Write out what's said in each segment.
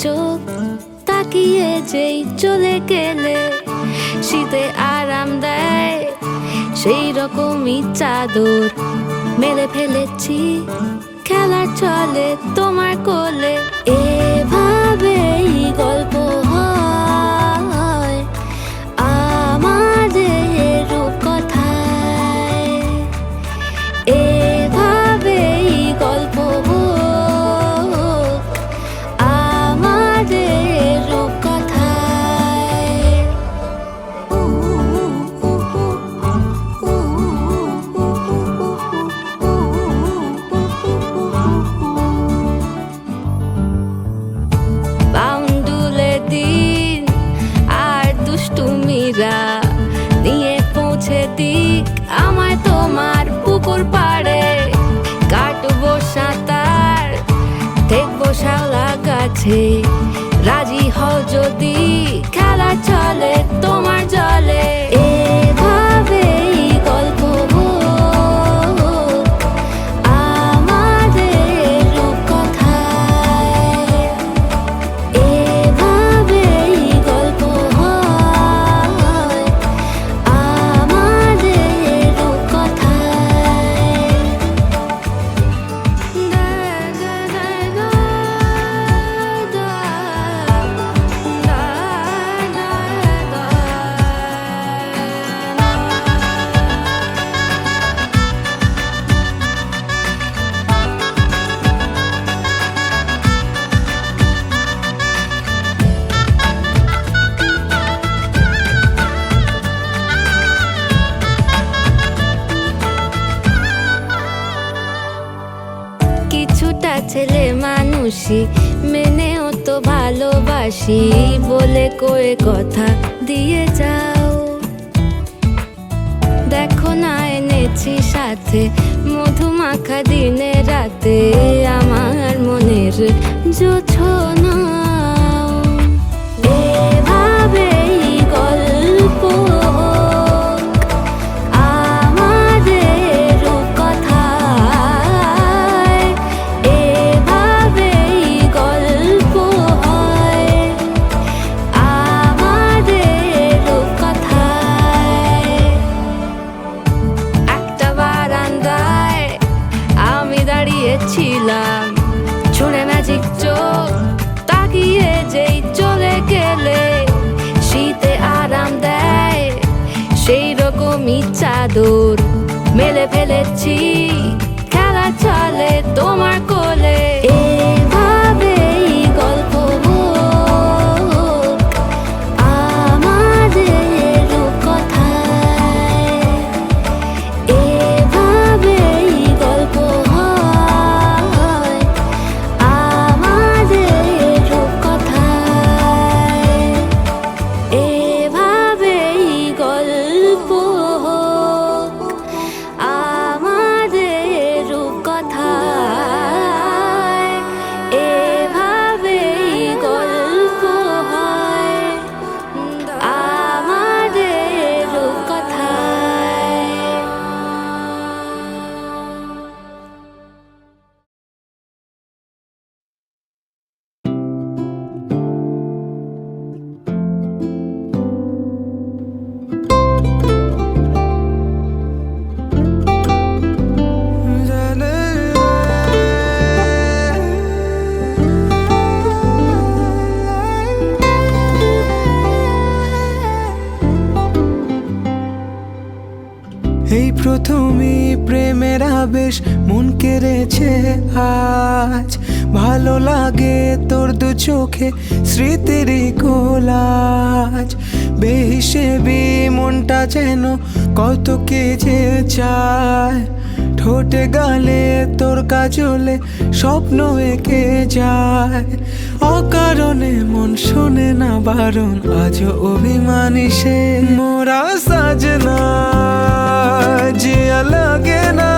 চোখ তাকিয়ে যেই চলে গেলে শীতে আরাম দেয় সেই রকমই চাদর মেলে ফেলেছি খেলার চলে তোমার কোলে। এভাবেই গল্প হয় আমাদের রূপকথায়, এভাবেই গল্প হোক আমাদের রূপকথায়। বাউন্ডুলে দিন আর দুষ্টুমিরা নিয়ে পৌঁছে দিক আমায় তোমার পুকুর পাড়ে। কাটবো সাঁতার দেখবো শাওলা গাছে, রাজি হও যদি খেলা চলে তোমার জলে। এভাবেই গল্প হোক আমাদের রূপকথায়, এভাবেই গল্প হয় আমাদের রূপকথায়। কিছুটা ছেলে মানুষই মেনেও তো ভালোবাসি বলে কয়ে কথা দিয়ে যাও। দেখো না এনেছি সাথে মধুমাখা দিনে রাতে আমার মনের জোছনা। এভাবেই গল্প হোক আমাদের রূপকথায়, এভাবেই গল্প হয় আমাদের রূপকথায়। একটা বারান্দায় আমি দাঁড়িয়েছিলাম, ছুঁড়ে ম্যাজিক চোখ তাকিয়ে যেই চলে গেলে শীতে আরাম দেয় সেই রকমই চাদর মেলে ফেলেছি খেলা চলে তোমার কোলে। এভাবেই গল্প হোক আমাদের রূপকথায়, এভাবেই গল্প হয় আমাদের রূপকথায়, এভাবেই গল্প হোক আমাদের রূপকথায়, এভাবেই গল্প হয় আমাদের রূপকথায়। এই প্রথমে প্রেমের আবেশ মন কেড়েছে আজ, ভালো লাগে তোর দু চোখে স্মৃতিরই কোলাজ। বেহিসেবি মনটা যেন কত কে যে চায়, ঠোঁটে গালে তোর কাজলে স্বপ্ন এঁকে যায়। অকারণে মন শোনে না বারণ, আজও অভিমানী সে মোরা সাজনা জিয়া লাগে না।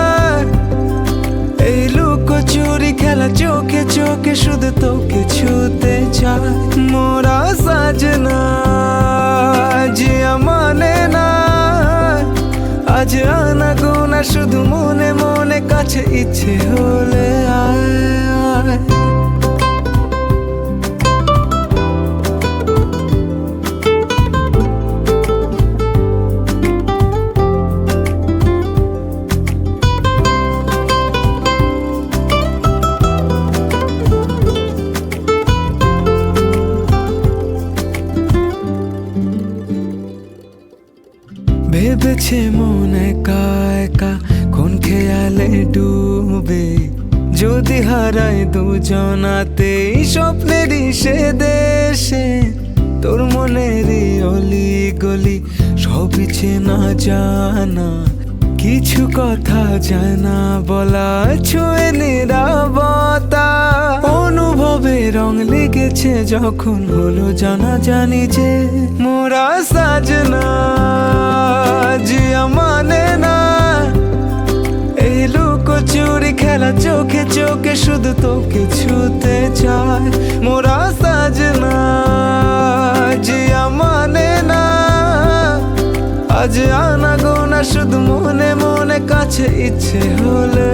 এই লুকোচুরি খেলা চোখে চোখে শুধু তোকে ছুতে চায়। মোরা সাজনা জিয়া মানে না, আজ আনা গোনা শুধু মনে মনে কাছে ইচ্ছে হলে আয় আয়। চলেছে মন একা একা কোন খেয়ালে ডুবে, যদি হারাই দুজনাতে স্বপ্নেরই সে দেশে। তোর মনেরই অলি গলি সবই চেনা জানা, কিছু কথা যায় না বলা, ছুঁয়ে নিরাপত্তা। অনুভবে রং লেগেছে যখন হলো জানা জানি যে মোরা সাজনা জিয়া মানে না। এই লুকোচুরি খেলা চোখে চোখে শুধু তোকে ছুতে চায়। মোরা সাজনা জিয়া মানে না। আজ আনা গোনা শুধু মনে মনে কাছে ইচ্ছে হলে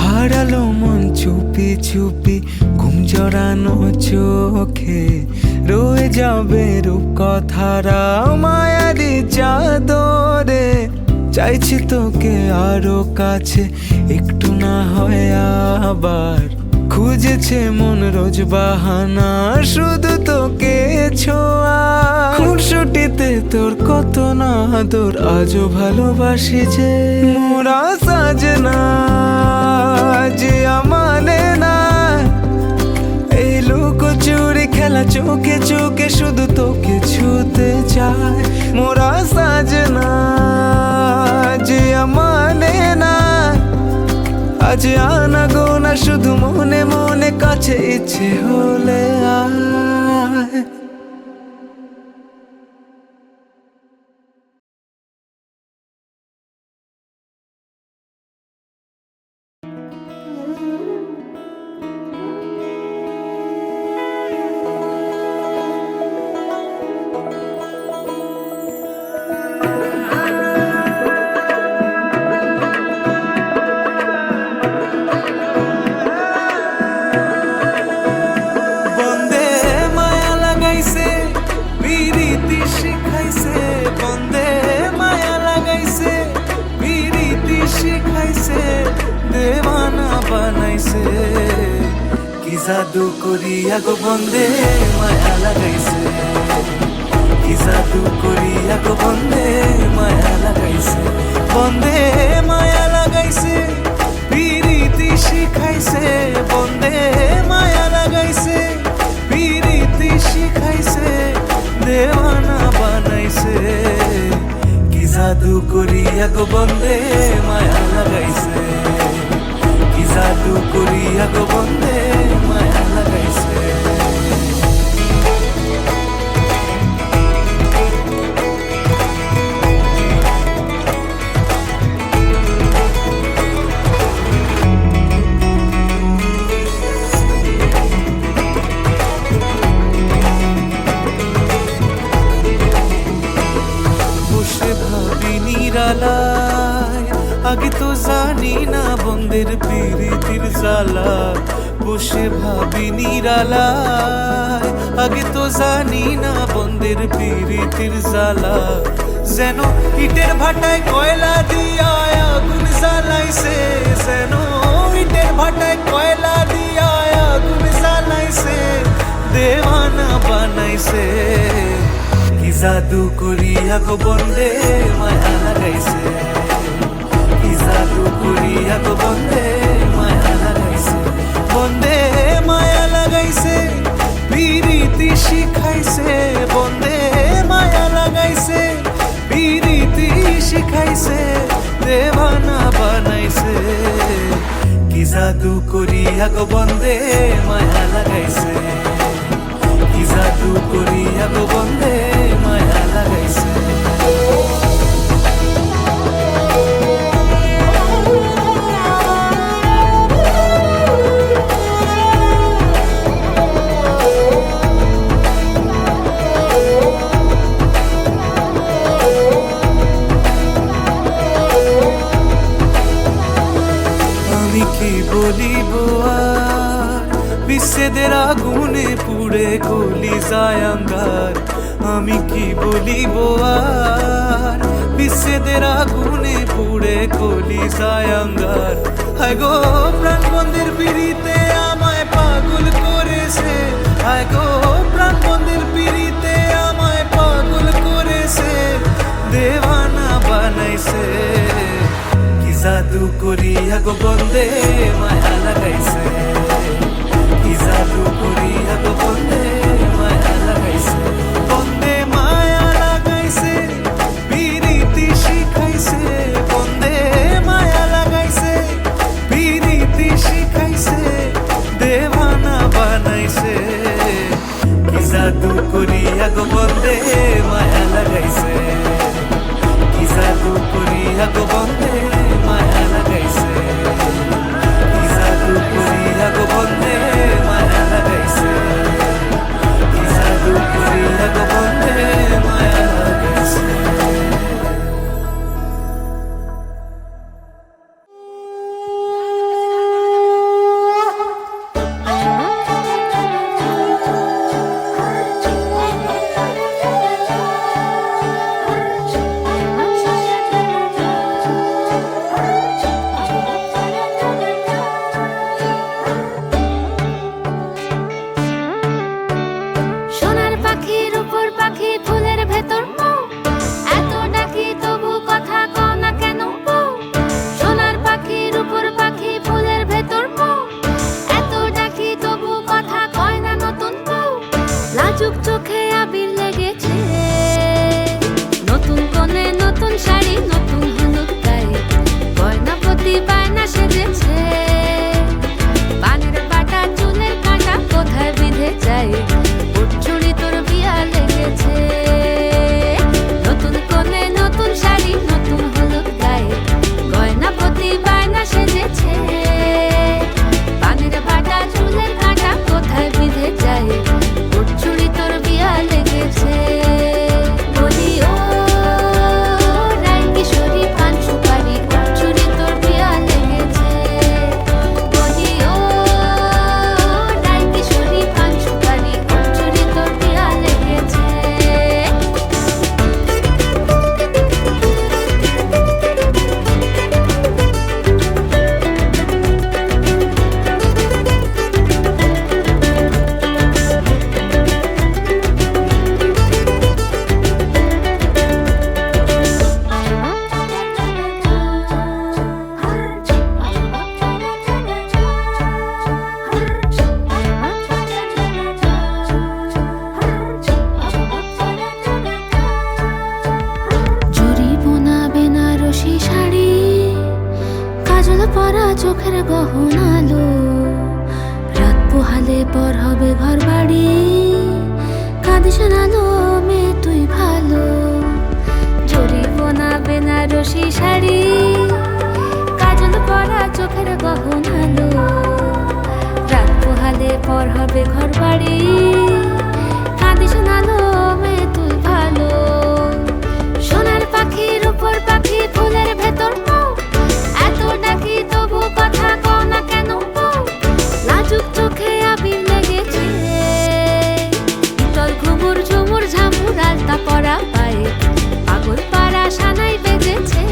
হারালো মন চুপি চুপি ঘুম জড়ানো চোখে, রয়ে যাবে রূপ কথারা মায়ারি চাদরে। চাইছি তোকে আরো কাছে একটু না হয় আবার, খুঁজেছে মন রোজ বাহানা শুধু তোকে ছোঁয়া। খুনসুটিতে তোর কত না আদর আজও ভালোবাসি যে মোরা সাজনা জিয়া মানে না। এই লুকোচুরি খেলা চোখে চোখে শুধু তোকে ছুতে চায়। মোরা সাজনা জিয়া মানে না। আজ আনা গোনা শুধু মনে মনে কাছে ইচ্ছে হলে আয়। দেওয়ানা বানাইছে কি জাদু করিয়া গো বন্দে মায়া লাগাইছে, কি জাদু করিয়া গো বন্দে মায়া লাগাইছে। বন্দে মায়া লাগাইছে পিরিতি শিখাইছে, বন্দে মায়া লাগাইছে পিরিতি শিখাইছে, দেওয়ানা বানাইছে কি জাদু করিয়া গো বন্দে মায়া লাগাইছে, কি জাদু করিয়া গো বন্দে মায়া লাগাইছে। বসে ভাবি নিরালায় আগে তো জানি না বন্দের প্রীতির জ্বালা। বসে ভাবি নিরালায় আগে তো জানি না বন্দের প্রীতির জ্বালা। যেন ইটের ভাটায় কয়লা দিয়া আগুন জ্বালাইছে, যেন ইটের ভাটায় কয়লা দিয়া আগুন জ্বালাইছে, দেওয়ানা বানাইছে কি জাদু করিয়া গো বন্দে মায়া লাগাইছে, কি জাদু করিয়া গো বন্দে মায়া লাগাইছে। বন্দে মায়া লাগাইছে পিরিতি শিখাইছে, বন্দে মায়া লাগাইছে পিরিতি শিখাইছে, দেওয়ানা বানাইছে কি জাদু করিয়া গো বন্দে মায়া লাগাইছে, কি জাদু করিয়া গো বন্দে মায়া লাগাইছে। আমি কি বলিব আর বিচ্ছেদের আগুনে পুড়ে কলিজায় আঙ্গার, আমি কি বলিব আর। বিচ্ছেদের আগুনে পুড়ে কলিজায় আঙ্গার, হায় গো প্রাণ বন্ধের পিড়িতে আমায় পাগল করেছে, হায় গো প্রাণ বন্ধের পিড়িতে আমায় পাগল করেছে, দেওয়ানা বানাইছে। কি জাদু করিয়া গো বন্দে মায়া লাগাইছে, কি জাদু করিয়া গো বন্দে মায়া লাগাইছে। বন্দে মায়া লাগাইছে, পিরিতি শিখাইছে, বন্দে মায়া লাগাইছে, পিরিতি শিখাইছে, দেওয়ানা বানাইছে। কি জাদু করিয়া গো বন্দে মায়া লাগাইছে, কি জাদু করিয়া গো বন্দে মায়া লাগাইছে, কি জাদু করিয়া গো বন্দে মায়া লাগাইছে, কি জাদু করিয়া গো বন্দে মায়া লাগাইছে। সোনার পাখির উপর পাখি ফুলের ভেতর মৌ, এত ডাকি তবু কথা কও না কেন বউ। সোনার পাখির উপর পাখি ফুলের ভেতর মৌ, এত ডাকি তবু কথা কয় না নতুন বউ। লাজুক চোখে আবির লেগেছে, নতুন কোণে নতুন শাড়ি নতুন হলুদ গায়ে, গয়না প্রতি বায়না সেজেছে। পানের বাটা চুলের কাঁটা কোথায় বিঁধে যায়, উঠছুড়ি তোর বিয়া লেগেছে। নতুন কোণে নতুন শাড়ি নতুন হলুদ গায়ে, গয়না প্রতি বায়না সেজেছে। পানের বাটা চুলের কাঁটা কোথায় বিঁধে যায়, উঠছুড়ি তোর বিয়া লেগেছে। বলি ও রায় কিশোরী পান সুপারি, উঠছুড়ি তোর বিয়া লেগেছে। বলি ও রায় কিশোরী পান সুপারি, উঠছুড়ি তোর বিয়া লেগেছে। জরি বোনা বেনারসি শাড়ি, কাজল পরা চোখের গহনালো, রাত পোহালে পর হবে ঘর বাড়ি, কাঁদিস নালো মেয়ে তুই ভালো। জরি বোনা বেনারসি শাড়ি, কাজল পরা চোখের গহনালো, রাত পোহালে পর হবে ঘর বাড়ি, কাঁদিস নালো মেয়ে তুই ভালো। সোনার পাখির উপর পাখি ফুলের ভেতর মৌ, এত ডাকি তবু কথা কও না কেন বউ। লাজুক চোখে আবির লেগেছে, শীতল ঘুমুর ঝুমুর ঝামুর আলতা পরা পায়ে, পাগল পাড়া সানাই বেজেছে।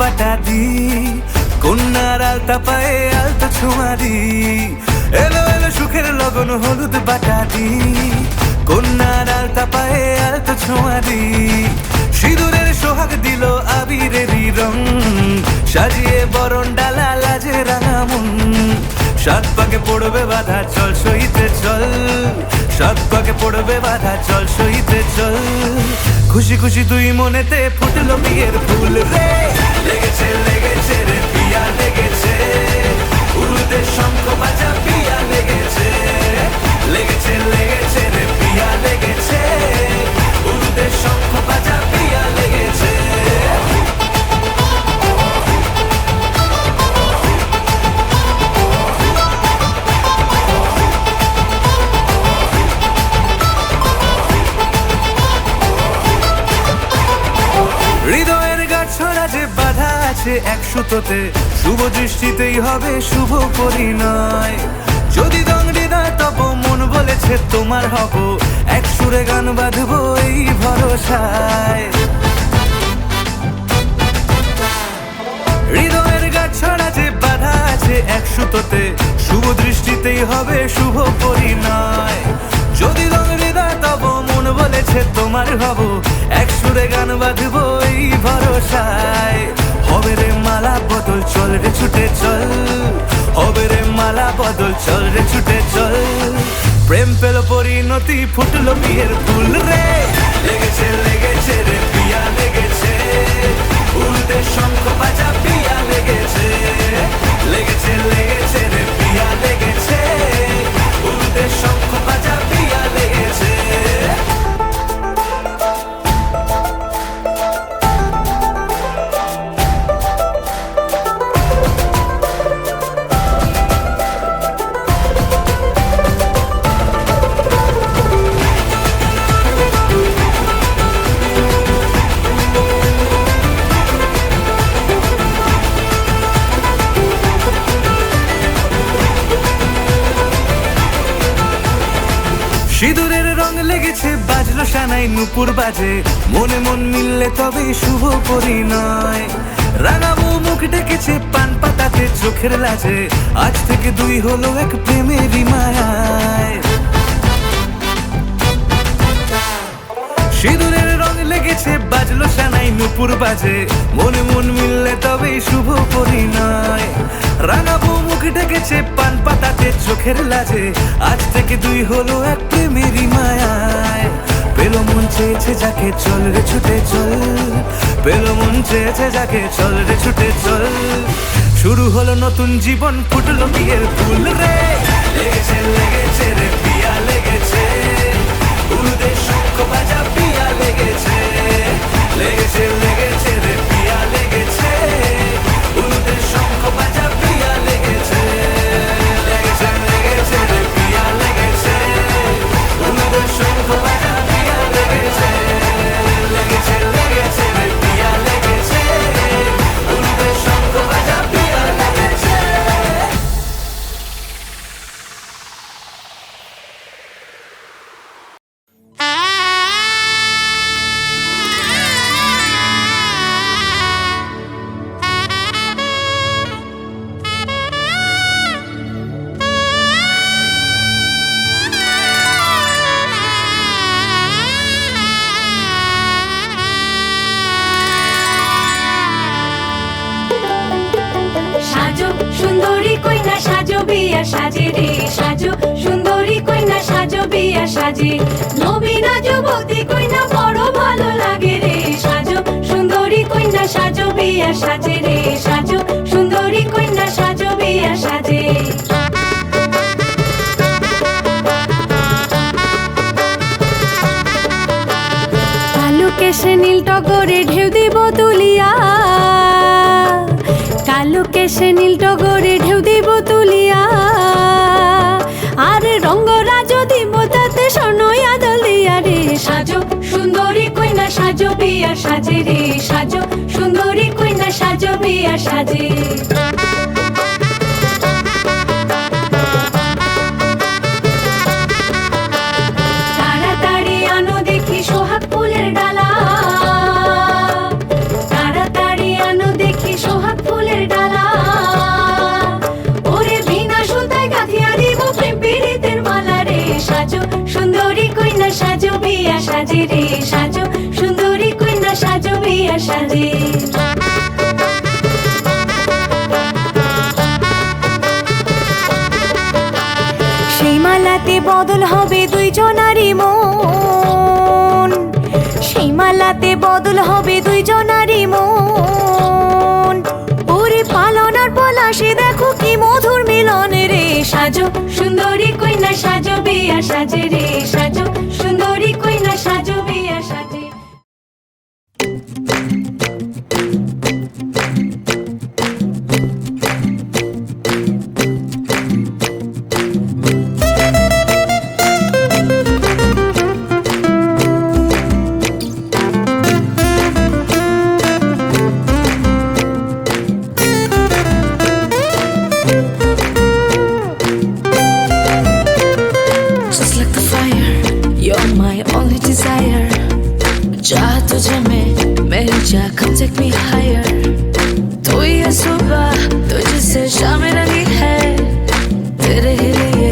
বাটা দি, কন্যার আলতা পায়ে আলতো ছোঁয়া দি, এলো এলো সুখের লগন হলুদ বাটা দি, কন্যার আলতা পায়ে আলতো ছোঁয়া দি, সিঁদুরের সোহাগ দিল আবিরেরই রং, সাজিয়ে বরণ ডালা লাজে রাঙা মন, সাত পাকে পড়বে বাধা চল সইতে চল, সাত পাকে পড়বে বাধা চল সইতে চল, খুশি খুশি দুই মনেতে ফুটলো বিয়ের ফুল রে, লেগেছে লেগেছে রে পিয়া লেগেছে, উলুতে শঙ্খ বাজা পিয়া লেগেছে, লেগেছে লেগেছে রে পিয়া লেগেছে, উলুতে শঙ্খ বাজা পিয়া লেগেছে। হৃদয়ের গাছড়া যে বাধা আছে এক সুতোতে, শুভ দৃষ্টিতেই হবে শুভ পরিণয়, যদি দং হৃদয় তব মন বলেছে তোমার হব, এক সুরে গান বাঁধবো এই ভরসায়, হৃদয়ের গাছড়া যে বাধা আছে এক সুতোতে, শুভ দৃষ্টিতেই হবে শুভ পরিণয়, যদি দং হৃদয় তব মন বলেছে তোমার হব, এক সুরে গান বাঁধবো এই ভরসায়, হবে রে মালা বদল চল রে ছুটে চল, হবে রে মালা বদল চল রে ছুটে চল, প্রেম পেল পরিণতি ফুটলো বিয়ের ফুল রে, লেগেছে লেগেছে রে পিয়া লেগেছে, উলুতে শঙ্খ বাজা পিয়া লেগেছে, লেগেছে লেগেছে রে পিয়া লেগেছে, উলুতে শঙ্খ বাজা পিয়া লেগেছে। সিঁদুরের রং লেগেছে বাজলো সানাই নুপুর বাজে, মনে মন মিললে তবে শুভ পরিণয়, রাঙাবো মুখ ডেকেছে পান পাতাতে চোখের লাজে, আজ থেকে দুই হলো এক প্রেমেরই মায়ায়, সিঁদুরের রং লেগেছে বাজলো সানাই নুপুর বাজে, মনে মন মিললে তবে শুভ পরিণয়, রাঙাবো মুখ ডেকেছে পান পাতাতে চোখের লাজে, আজ থেকে দুই হলো এক প্রেমেরই মায়ায়, পেলো মন চেয়েছে যাকে চল রে ছুটে চল, পেলো মন চেয়েছে যাকে চল রে ছুটে চল, শুরু হলো নতুন জীবন ফুটলো বিয়ের ফুল রে, লেগেছে লেগেছে রে পিয়া লেগেছে, উলুতে শঙ্খ বাজা পিয়া লেগেছে, লেগেছে লেগেছে রে পিয়া লেগেছে, উলুতে শঙ্খ বাজা পিয়া লেগেছে, লেগেছে লেগেছে রে পিয়া লেগেছে, উলুতে শঙ্খ বাজা পিয়া লেগেছে, লেগেছে লেগেছে রে পিয়া লেগেছে, উলুতে শঙ্খ বাজা পিয়া লেগেছে। সাজো সুন্দরী কইনা সাজো বিয়া সাজে রে, সাজো সুন্দরী কইনা সাজো বিয়া সাজে, নবীনা যুবতী কইনা বড় ভালো লাগে রে, সাজো সুন্দরী কইনা সাজো বিয়া সাজে রে, সাজো সুন্দরী কইনা সাজো বিয়া সাজে। কালো কেশে নীল টগরে ঢেউ দিব তুলিয়া, কালো কেশে নীল টগরে ঢেউ দিব তুলিয়া, আর রঙ্গরাজ দিব তাতে সোনই আদল দিয়া রে, সাজো সুন্দরী কইনা সাজো বিয়া সাজে রে, সাজো সুন্দরী কইনা সাজো বিয়া সাজে। তাড়াতাড়ি আনো দেখি সোহাগ ফুলের ডালা, তাড়াতাড়ি আনো দেখি মালাতে বদল হবে দুইজনারই মন, সেই মালাতে বদল হবে দুইজনারই মন। ওরে পালনার পলাশে দেখো কি মধুর মিলন রে, সাজো সুন্দরী কইনা সাজো বিয়া সাজে রে, সাজো সুন্দরী কইনা সাজো বিয়া সাজে। Just like the fire, you're my only desire. चाह तुझे मेरी चाह come take me higher. तू ये सुबह तुझसे शाम रंगी है, तेरे ही लिए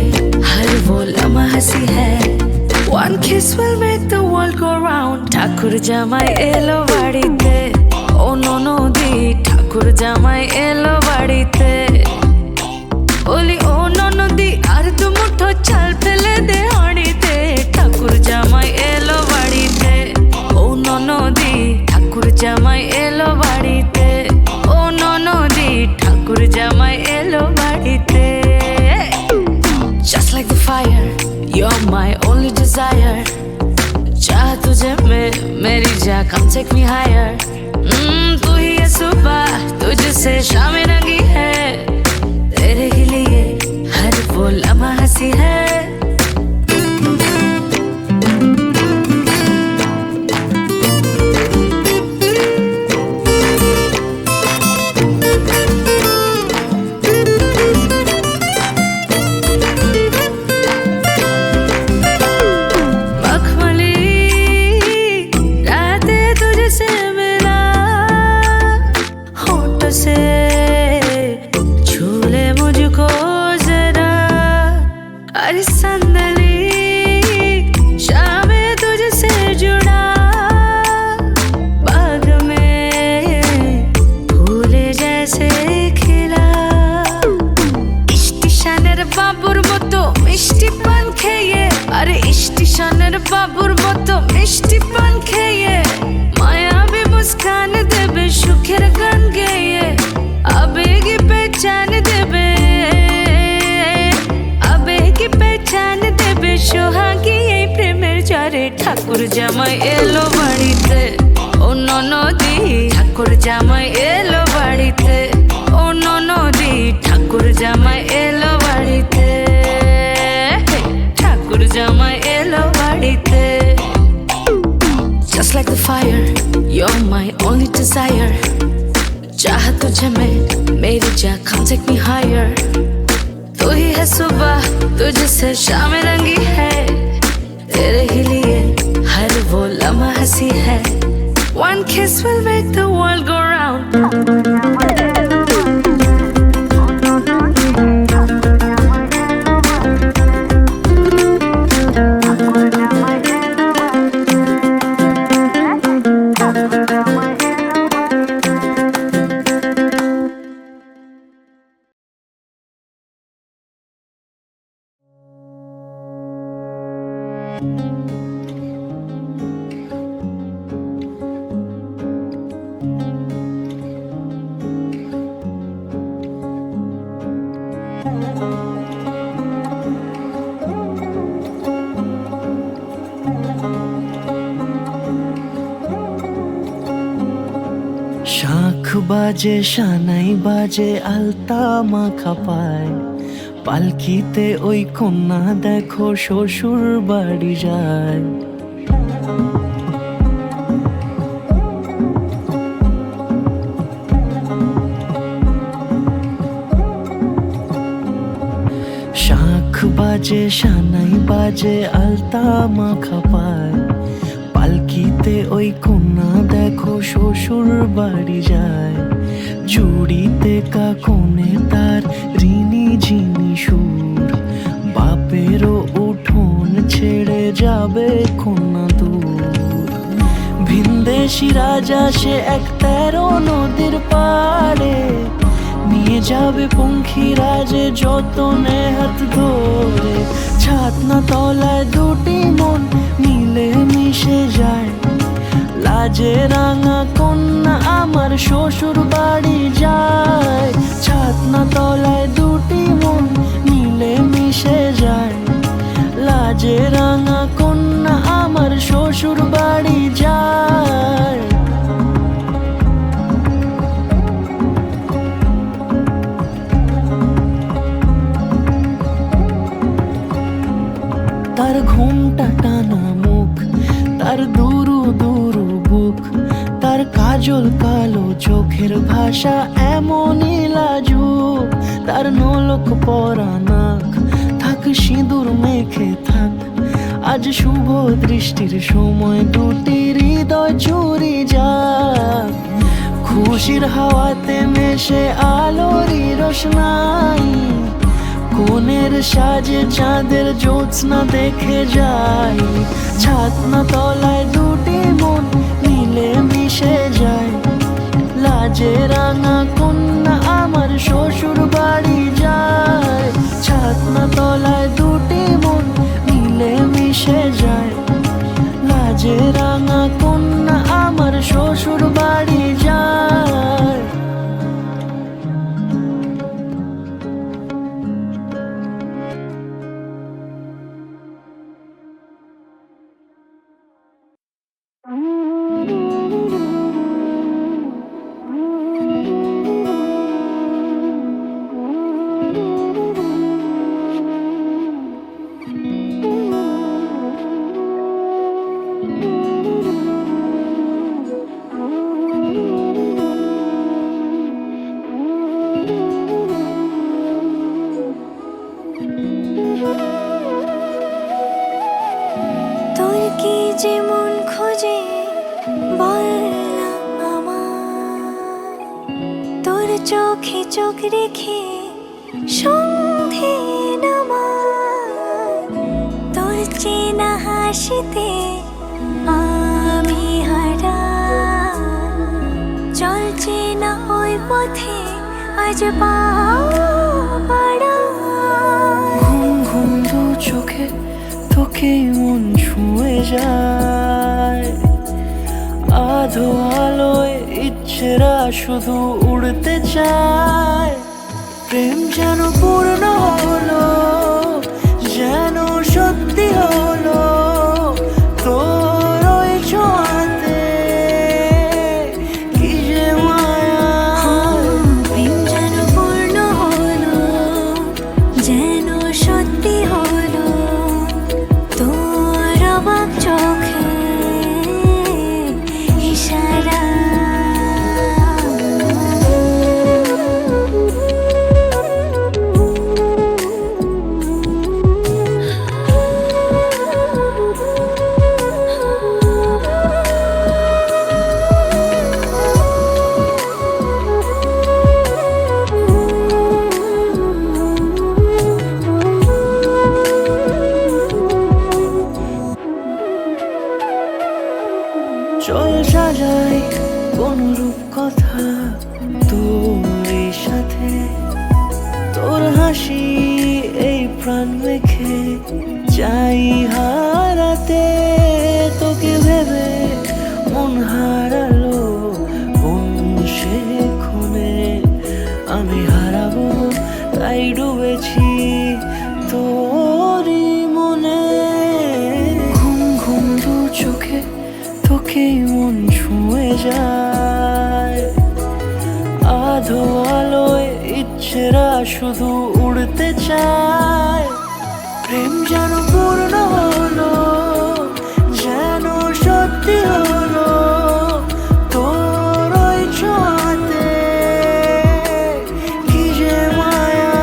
हर वो लम्हा हंसी है. One kiss will make the world go round. Thakur জামাই এলো বাড়িতে, ও ননদি ঠাকুর জামাই এলো বাড়িতে। বলি ও ননদি আর দু মুঠো চাল ফেলে দে হাঁড়িতে, ঠাকুর জামাই এলো বাড়িতে। ও ননদি ঠাকুর জামাই এলো বাড়িতে, ও ননদি ঠাকুর জামাই এলো বাড়িতে। Just like the fire, you're my only desire. चाह तुझे मेरी जा come take me higher. तू ही ये सुबह तुझसे शाम रंगी है, तेरे ही लिए हर वो लम्हा हंसी है. मखमली रातें तुझसे मिला, होंठ से छूले मुझको जरा. अरे संदली शामें तुझसे जुड़ा, बाग में फूले जैसे खिला. স্টেশনের বাবুর মতো মিষ্টি পান খেয়ে, আরে স্টেশনের বাবুর মতো মিষ্টি পান খেয়ে মায়াবী মুস্কান দেবে সুখের গান গেয়ে, আবেগী পেচান দেবে, আবেগী পেচান দেবে সোহাগী এই প্রেমের জ্বরে. ঠাকুর জামাই এলো বাড়িতে, ও ননদি ঠাকুর জামাই এলো বাড়িতে, ও ননদি ঠাকুর জামাই এলো বাড়িতে, ঠাকুর জামাই এলো বাড়িতে. Just like the fire, you're my only desire. चाह तुझे मेरी जा come take me higher. तू ही है सुबह तुझसे शाम रंगी है, तेरे ही लिए हर वो लम्हा हंसी है. One kiss will make the world go round. শাঁখ বাজে সানাই বাজে আলতা মাখা পায়, পালকিতে ওই কন্যা দেখো শ্বশুর বাড়ি যায়। শাঁখ বাজে সানাই বাজে আলতা মাখা পায়, পালকিতে ওই কন্যা দেখো শ্বশুর বাড়ি যায়। জুড়িতে কাকনে তার ঋণী ঝিনি সুর, বাপেরও উঠোন ছেড়ে যাবে কন্যা দূর। ভিনদেশি রাজা সে এক 13 নদীর পাড়ে, নিয়ে যাবে পঙ্খিরাজে যতনে হাত ধরে। ছাদ না তলায় দুটি মন মিলে মিশে যায়, লাজে রাঙা কন্যা আমার শ্বশুর বাড়ি যায়। ছাদ না তলায় দুটি মন মিলে মিশে যায়, লাজে রাঙা কন্যা আমার শ্বশুর বাড়ি যায়। তার ঘুমটা টানা মুখ, তার দুরু দুরু বুক, তার কাজল কালো চোখের ভাষা এমনই লাজুক। তার নোলক পরা নাক, থাক সিঁদুর মেখে থাক, আজ শুভ দৃষ্টির সময় দুটি হৃদয় চুরি যাক। খুশির হাওয়াতে মেশে আলোরই রোশনাই, কোণের সাজে চাঁদের জ্যোৎস্না দেখে যাই। ছাদ না তলায় দুটি মন মিলে মিশে যায়, লাজে রাঙা কন্যা আমার শ্বশুর বাড়ি যায়। ছাদ না তলায় দুটি মন মিলে মিশে যায়, লাজে রাঙা কন্যা আমার শ্বশুর বাড়ি যায়। তোর কি যে মন খোঁজে বললাম আমার, তোর চোখে চোখ রেখে সন্ধে নামার। তোর চেনা হাসিতে আমি হারা, চলছে না ওই পথে আজ পা বাড়া। ঘুম ঘুম দু চোখে তোকেই মন ছুঁয়ে যায়, আধো আলোয় ইচ্ছেরা শুধু উড়তে চায়। প্রেম যেন পূর্ণ হলো, যেন সত্যি হলো, তোর ওই ছোঁয়াতে কি যে মায়া। প্রেম যেন পূর্ণ হলো, যেন সত্যি হলো, তোর অবাক চোখে ইশারা। চল সাজাই কোন রূপ কথা তোর এই সাথে, তোর হাসি এই প্রাণ মেখে চাই হারাতে। তোকে ভেবে মন হারালো কোন সে ক্ষণে, আমি হারাবো তাই ডুবেছি তোরই মনে। ঘুম ঘুম দু চোখে তোকেই মন ছুঁয়ে যায়, আধো আলোয় ইচ্ছেরা শুধু উড়তে চায়। প্রেম যেন পূর্ণ হলো, যেন সত্যি হলো, তোর ওই ছোঁয়াতে কি যে মায়া।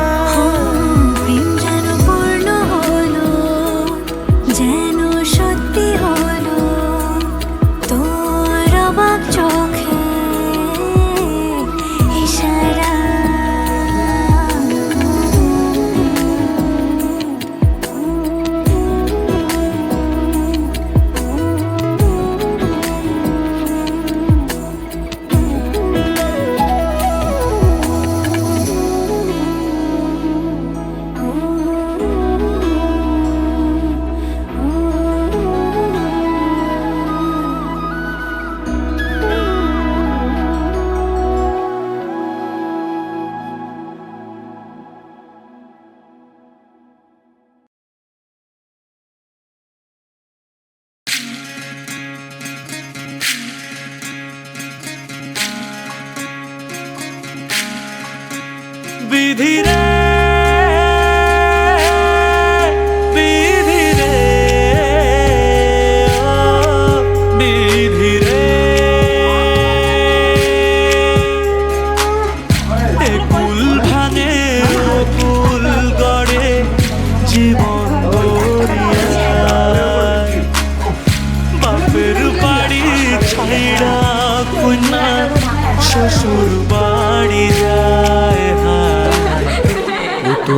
প্রেম যেন পূর্ণ হলো, যেন সত্যি হলো, তোর অবাক চোখে ইশারা।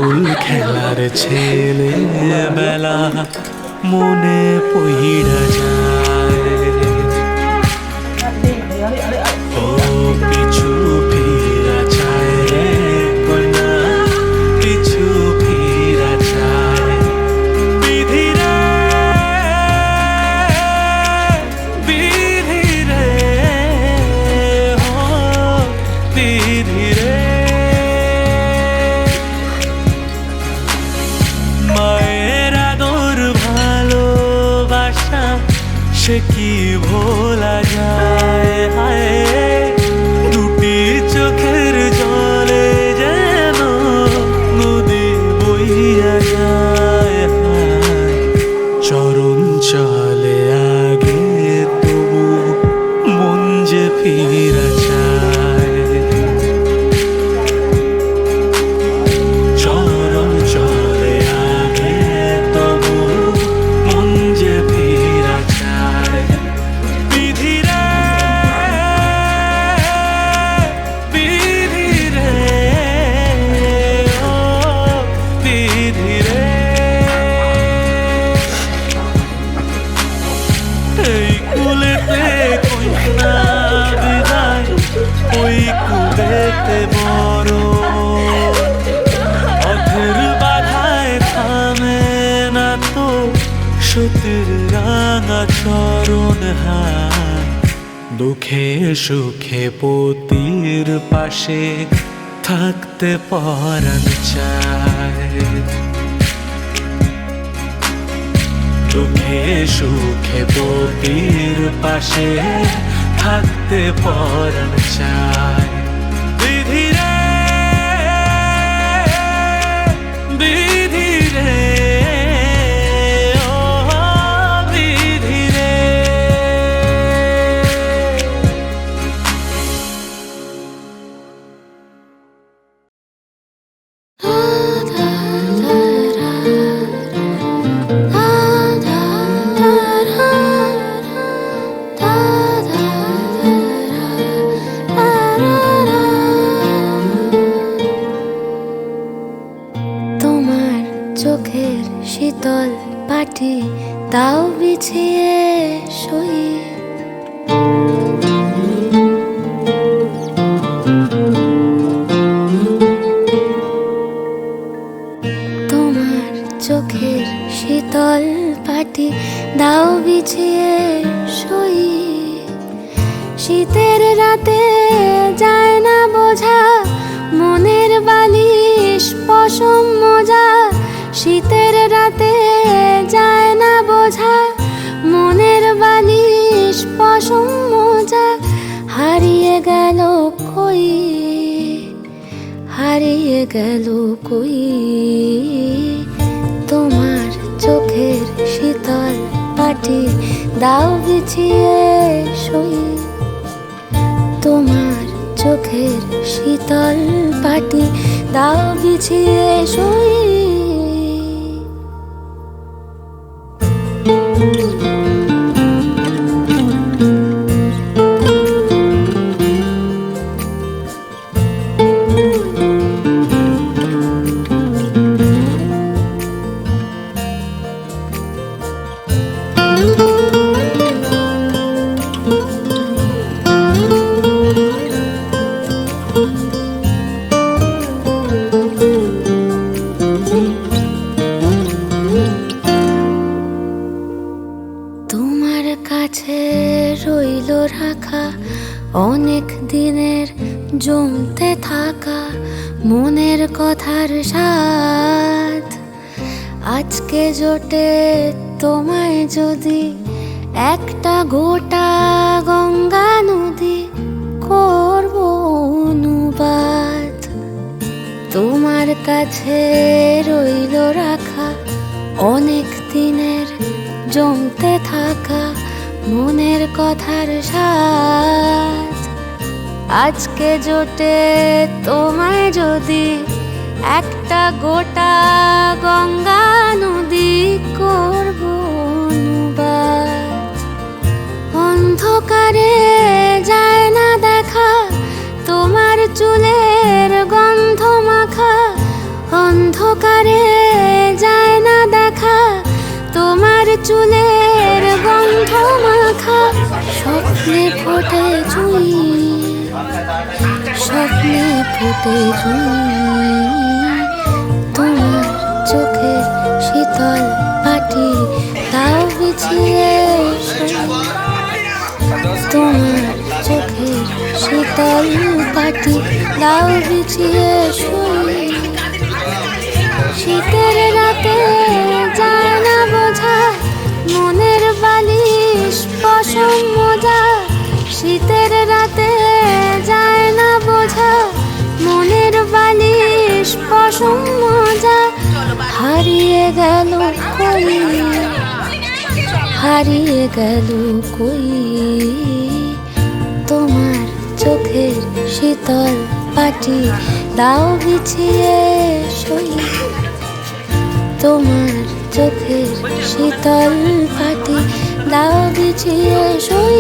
স্কুল খেলার ছেলে বেলা মনে পইড়া যায় ও পিছু ফিরা চায় রে কন্যা পিছু ফিরা চায় বিধি রে বিধি রে ও বিধি রে মায়ের আদর ভালোবাসা সে কি ভোলা যায় হায় দুটি চোখের জলে যেন নদী বইয়া যায় হায় চরণ চলে আগে তবু মন যে ফিরা চায় চরণ চলে আগে তবু মন যে ফিরা চায় বিধি রে বিধি রে ও বিধি রে এই কুলেতে কন্যা বিদায় ওই কুলেতে বড় অধের বাধায় থামে না তো সতীর রাঙা চরণ হায় দুঃখে সুখে পতির পাশে থাকতে পরাণ চায় দুঃখে সুখে পতির পাশে থাকতে পরাণ চায় বিধি রে বিধি রে ও বিধি রে তোমার চোখের শীতল পাটি দাও বিছিয়ে শুই তোমার চোখের শীতল পাটি দাও বিছিয়ে শুই শীতের রাতে যায় না বোঝা মনের বালিশ পশম মোজা শীতের রাতে যায় না বোঝা মনের বালিশ পশম মোজা হারিয়ে গেল কই হারিয়ে গেল কই তোমার চোখের শীতল পাটি দাও বিছিয়ে শুই তোমার চোখের শীতল পাটি দাও বিছিয়ে শুই তোমার কাছে রইল রাখা অনেক দিনের জমতে থাকা মনের কথার স্বাদ আজকে জোটে তোমায় যদি একটা গোটা গঙ্গা নদী করব অনুবাদ তোমার কাছে রইল রাখা অনেক দিনের জমতে থাকা মনের কথার স্বাদ আজকে জোটে তোমায় যদি একটা গোটা গঙ্গা নদী করব অনুবাদ অন্ধকারে যায় না দেখা তোমার চুলের গন্ধ মাখা অন্ধ অন্ধকারে যায় না দেখা, তোমার চুলের গন্ধ মাখা। স্বপ্নে ফোটে জুই, স্বপ্নে ফোটে জুই, তোমার চোখের শীতল পাটি তাও বিছিয়ে শুই। তোমার চোখের শীতল পাটি দাও বিছিয়ে শুই। শীতের রাতে যায় না বোঝা, মনের বালিশ পশম মোজা। শীতের রাতে যায় না বোঝা, মনের বালিশ পশম মোজা। হারিয়ে গেল কই, হারিয়ে গেল কই, তোমার চোখের শীতল পাটি দাও বিছিয়ে শুই। তোমার চোখের শীতল পাটি দাও বিছিয়ে শুই।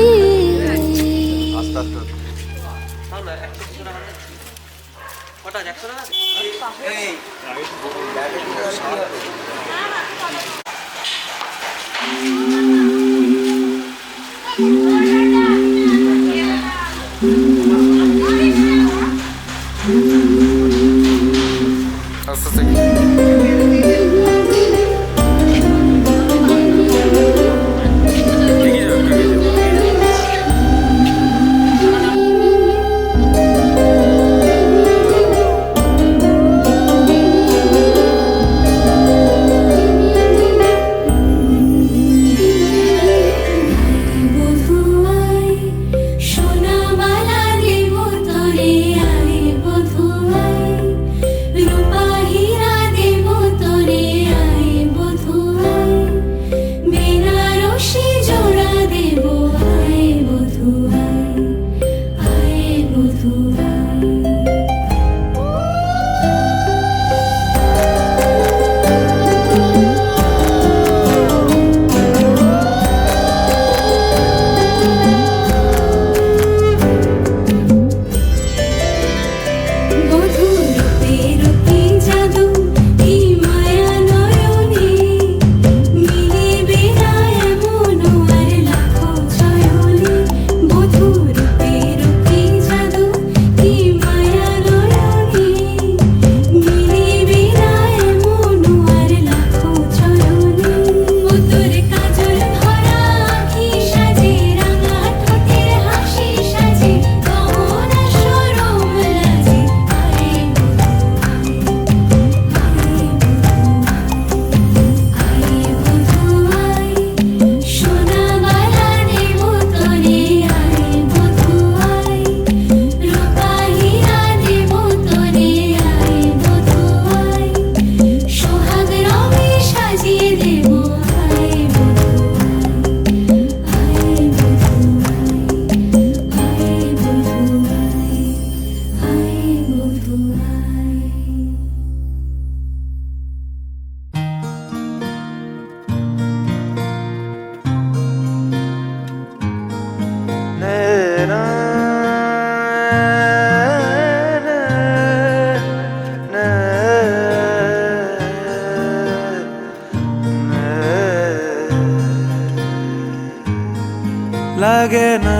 লাগে না,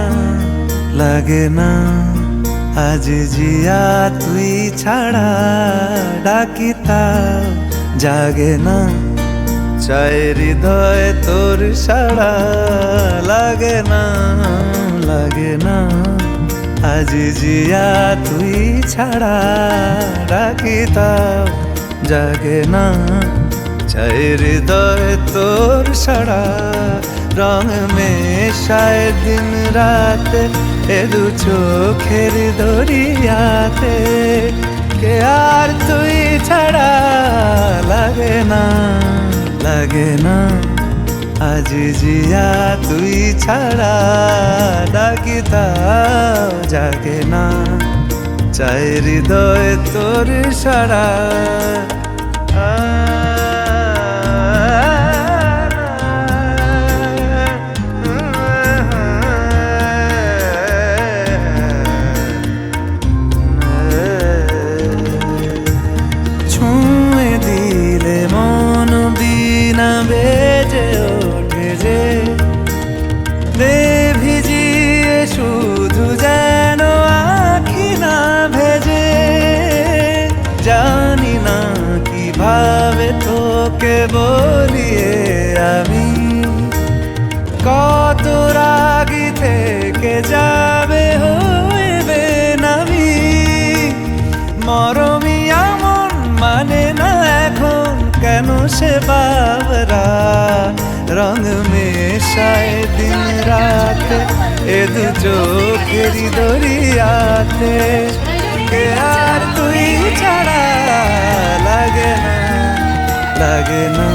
লাগে না আজ জিয়া তুই ছাড়া, ডাকিতা জাগে না চাই হৃদয় তোর সাড়া। লাগে না, লাগে না আজ জিয়া তুই ছাড়া, ডাকিতা জাগে না চাই হৃদয় তোর সাড়া। রং মেশায় দিন রাত এ দু চোখের দরিয়াতে, কে আর তুই ছাড়া। লাগে না, লাগে না আজ জিয়া তুই ছাড়া, ডাকিতাও জাগে না চাই হৃদয় তোর সাড়া। ছুঁয়ে দিয়ে তোকে বলিয়ে আমি কত রাগি থেকে যাবে হইবে নামি মরমি এমন মানে না এখন কেন সে বাবরা রং মেশায় দিন রাতে এ দু চোখেরই দরিয়াতে কে আর তুই ছাড়া লাগে না লাগে না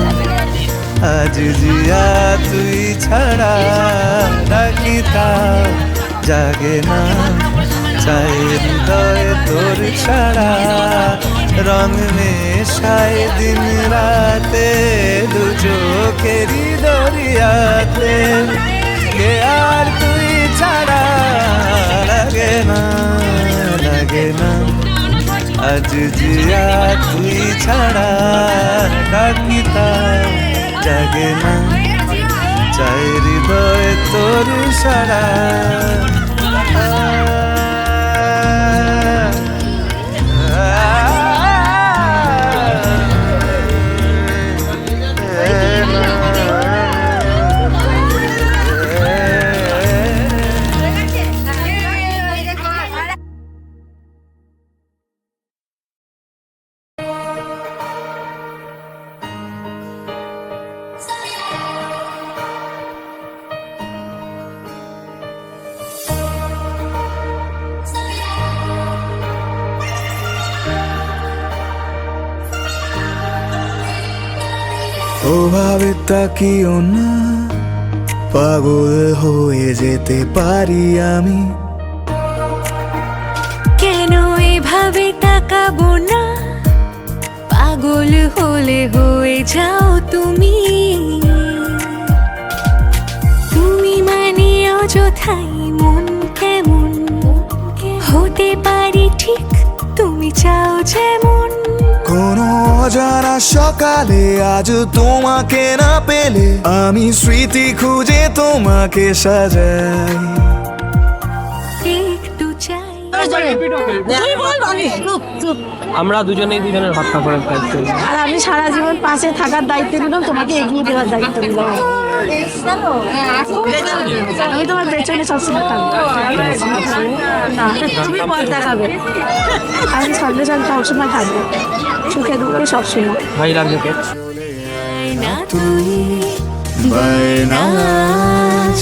আজ জিয়া তুই ছাড়া ডাকিতা জাগে না চাই হৃদয় তোর ছাড়া রং মেশায় দিন রাতে দু চোখেরই দরিয়াতে কে আর তুই ছাড়া লাগে না লাগে না আজ জিয়া তুই ছাড়া ডাকিতা জাগে না চাই হৃদয় তোর ছাড়া ওভাবে তাকিও না পাগল হয়ে যেতে পারি আমি কেন এভাবে তাকাবো না পাগল হলে হয়ে যাও তুমি তুমি মানে অযথাই মন কেমন হতে পারি ঠিক তুমি চাও যেমন কোনো অজানা সকালে আজ তোমাকে না পেলে আমি স্মৃতি খুঁজে তোমাকে সাজাই একটু চাই আমরা দুজনেই দুজনের হাত কাপড়ের কাজ করি। আর আমি সারা জীবন পাশে থাকার দায়িত্ব নিলাম, তোমাকে এগিয়ে দেওয়ার দায়িত্ব নিলাম। আমি তোমার পেছনে সবসময় থাকবো। না, তুমি পথ দেখাবে। আমি সঙ্গে সঙ্গে সবসময় থাকবো, সুখে দুঃখে সবসময়। ভাই লাগবে কে? না তুই বাইনাচ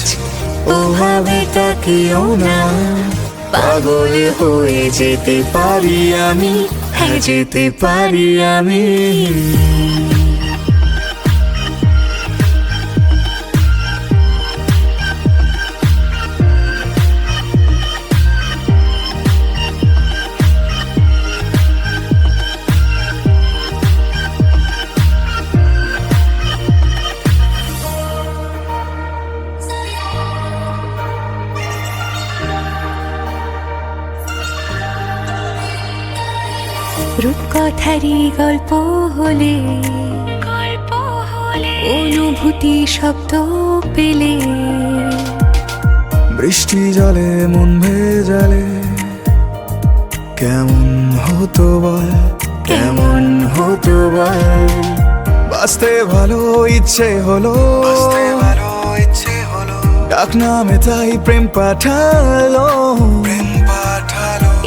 ওভাবে তাকিও না পাগল হয়ে যেতে পারি আমি হ্যাঁ যেতে পারি আমি রূপকথারই গল্প হলে অনুভূতি শব্দ পেলে বৃষ্টি জলে মন ভেজালে কেমন হতো বল কেমন হতো বল বাঁচতে ভালো ইচ্ছে হলো ডাক নামে তাই প্রেম পাঠালো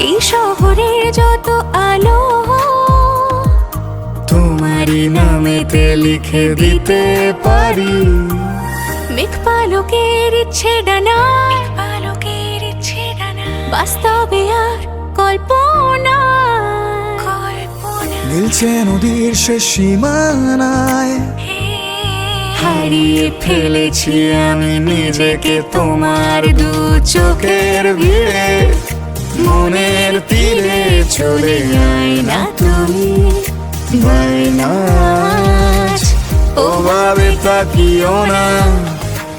এই শহরে যত আলো তোমারই নামেতে লিখে দিতে পারি মেঘ পালকের ইচ্ছে ডানা বাস্তবে আর কল্পনা মিলছে নদীর সে সীমানায় হারিয়ে ফেলেছি আমি নিজেকে তোমার দু চোখের ভিড়ে মনের তীরে চলে আয় না তুমি বাইনাচ ওভাবে তাকিও না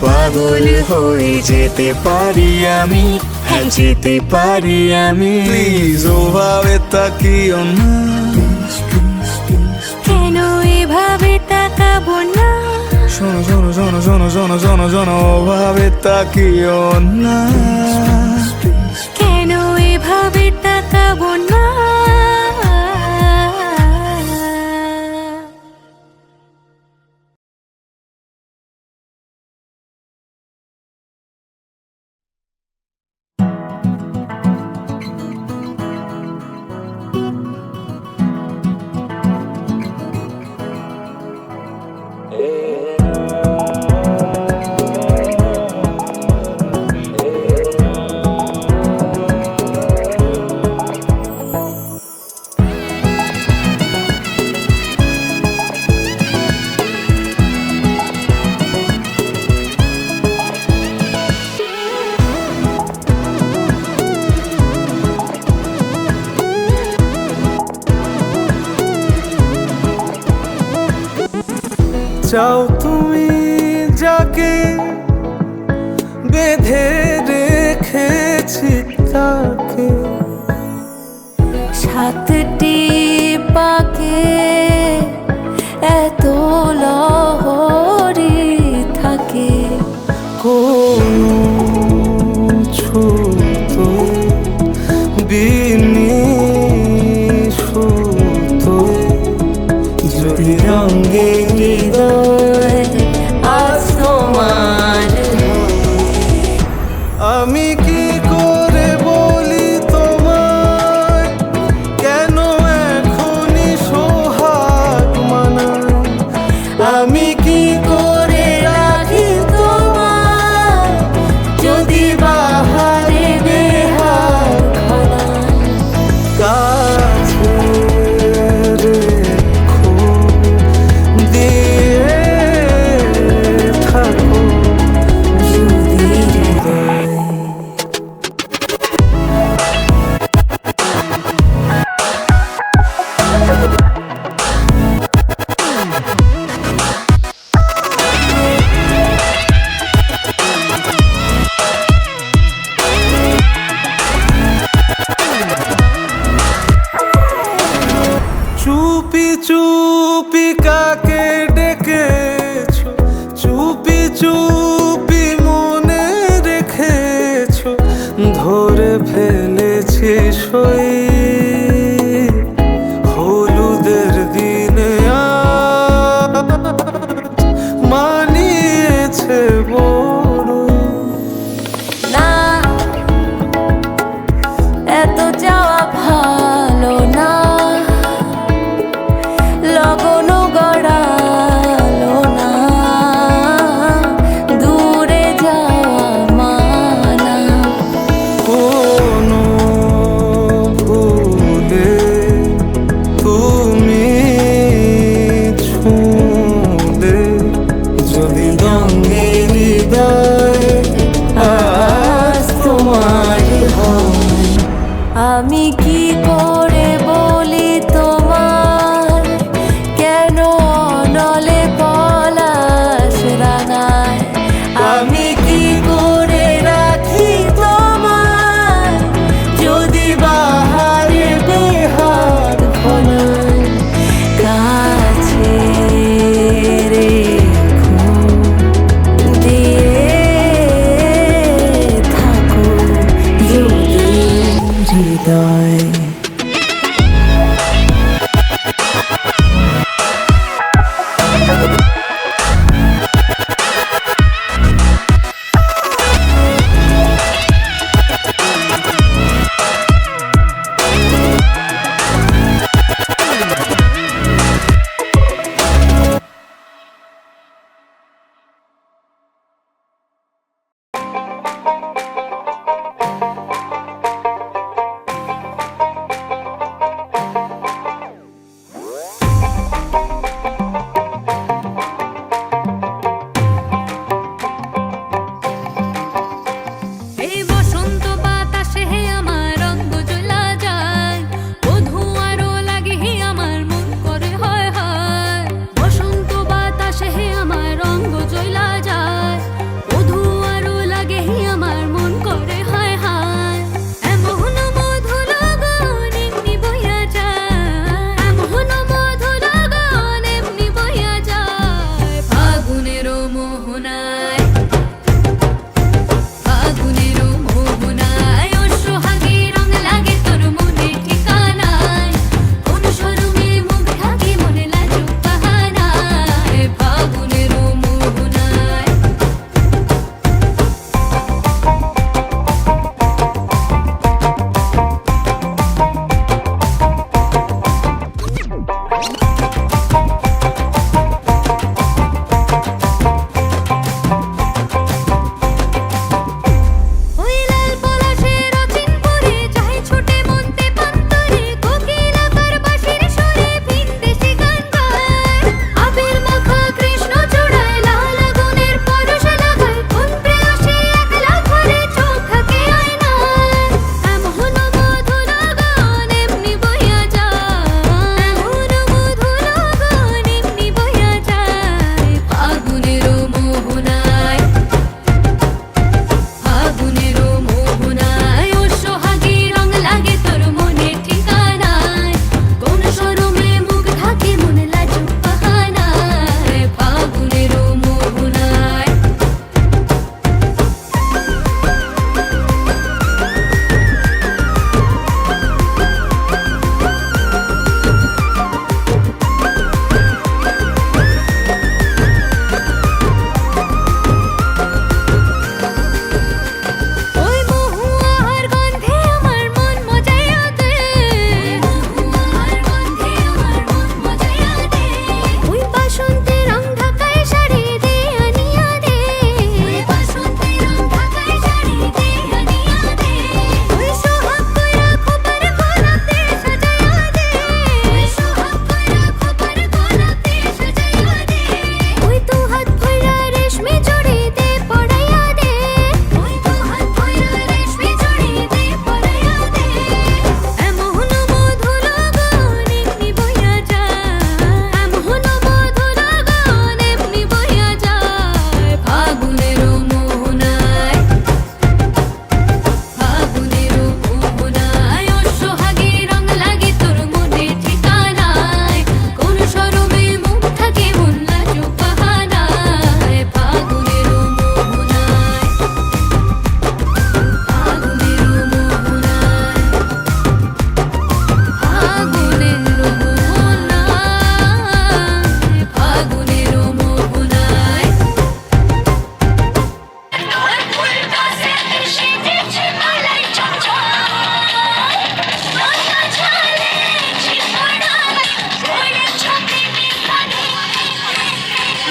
পাগল হয়ে যেতে পারি আমি হ্যাঁ যেতে পারি আমি প্লিজ ওভাবে তাকিও না কেন এভাবে তাকাবো না শোনো শোনো শোনো শোনো শোনো শোনো শোনো ওভাবে তাকিও না কেন এভাবে তাকাবো না চাও তুমি যাকে বেঁধে রেখেছি তাকে, সাতটি পাকে এত লহরী থাকে, কোনো ছুতো বিনিশুতো যদি রঙে হৃদয় আজ তোমার। আমি কি করে বলি তোমায় কেন এখনই সোহাগ মানায়, আমি কি করে রাখি তোমায় যদি বাহারে বেহার খানায়, কাছে রেখো দিয়ে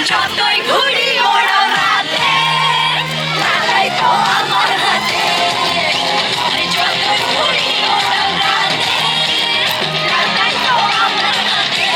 যতই ঘুরি ওরা রাতে লাগাই তো আমার হাতে যতই ঘুরি ওরা রাতে লাগাই তো আমার হাতে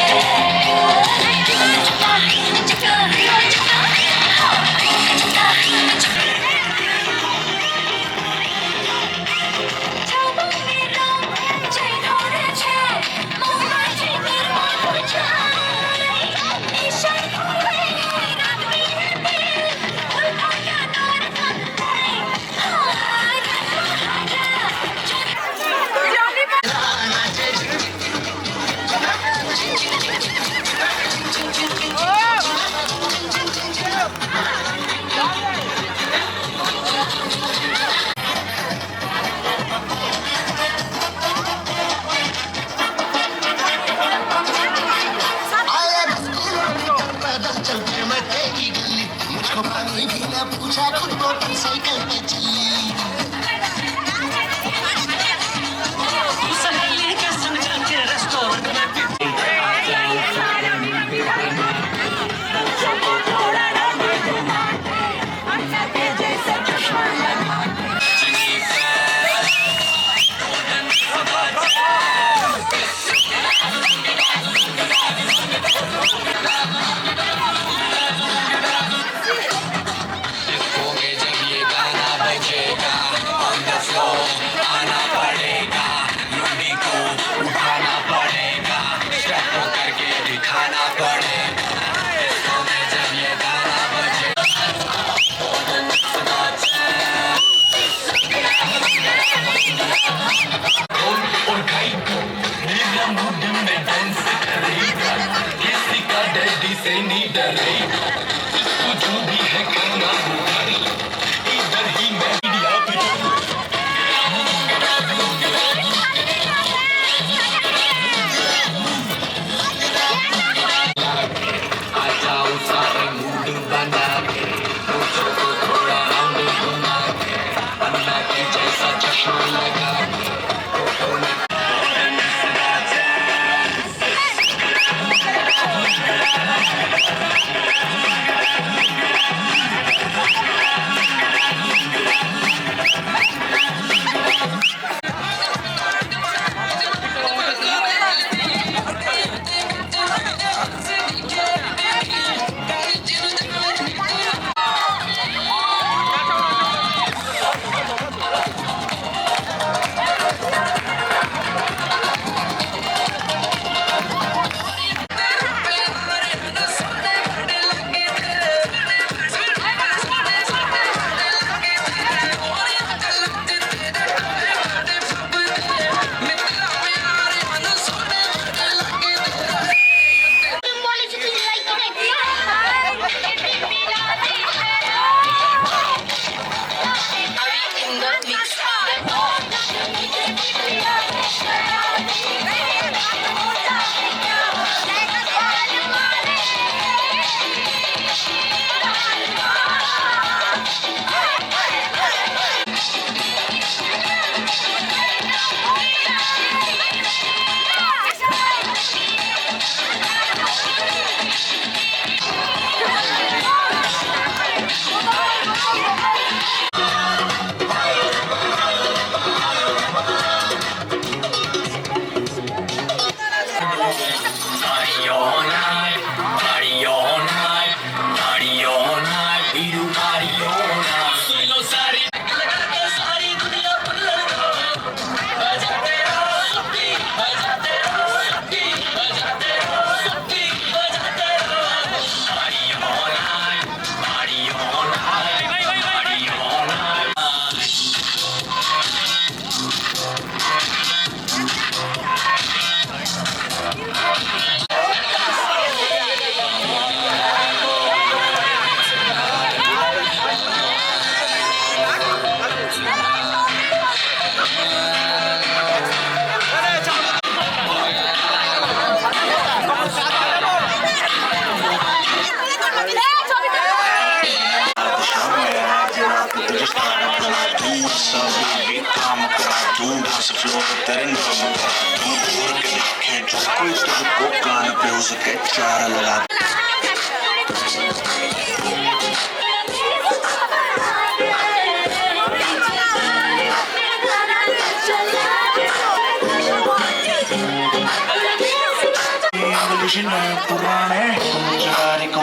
कोई तुझको कान पे उसके चार लगा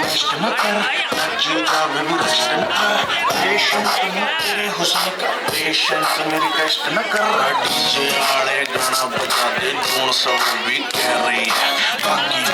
टेस्ट न कर जीता बेबी रेस्ट न कर पेशेंस तेरे हुस्न का पेशेंस मेरी टेस्ट न कर डीजे वाले गाना बजा दे कौन सब भी कह रही है बाकी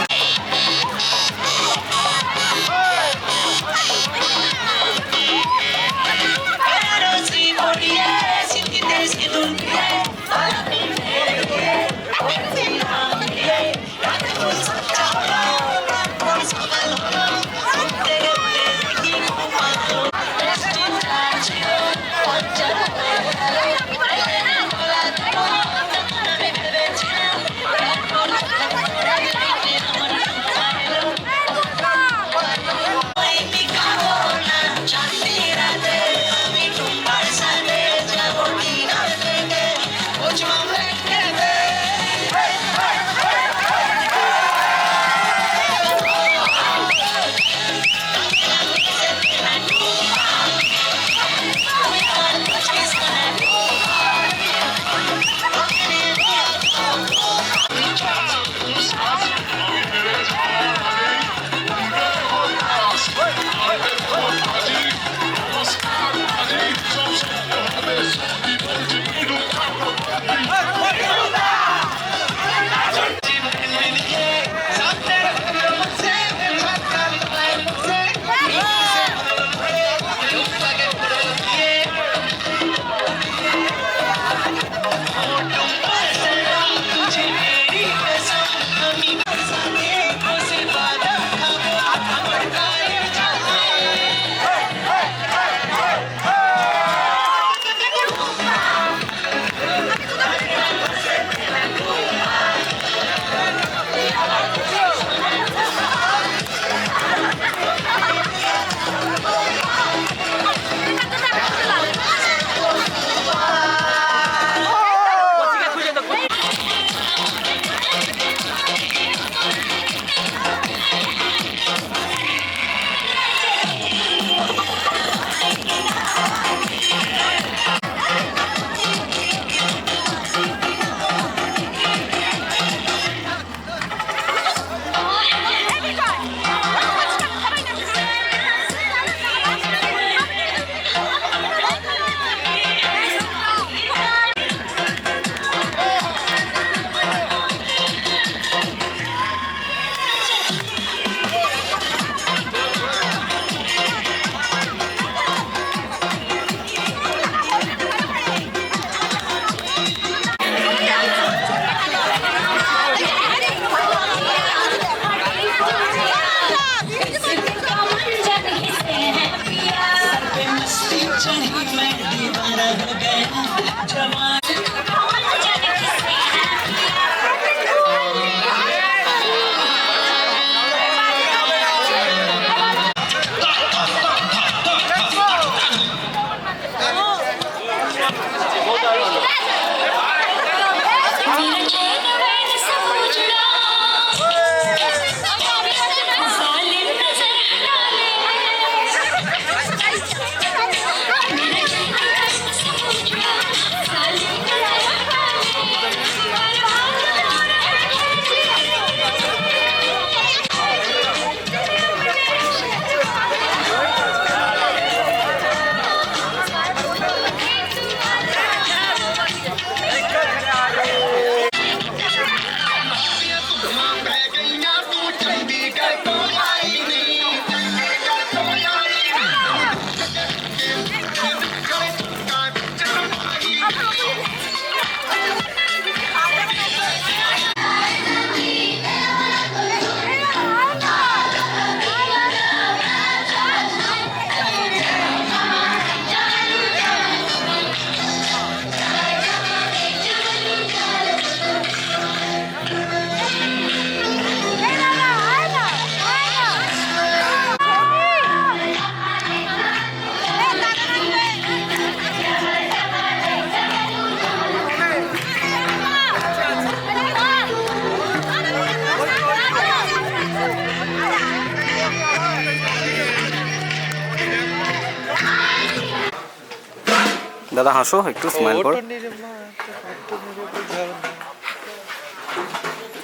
দাদা হাসো, একটু স্মাইল করো।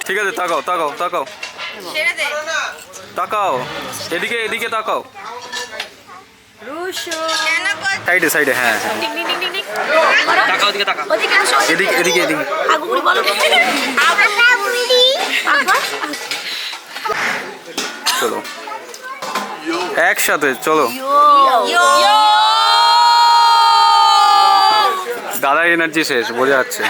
ঠিক আছে, তাকাও তাকাও তাকাও তাকাও, এদিকে এদিকে তাকাও। সাইডে সাইডে, হ্যাঁ হ্যাঁ, তাকাও, এদিকে তাকাও, এদিকে এদিকে এদিকে। চলো একসাথে চলো। দাদার এনার্জি শেষ, বোঝা যাচ্ছে।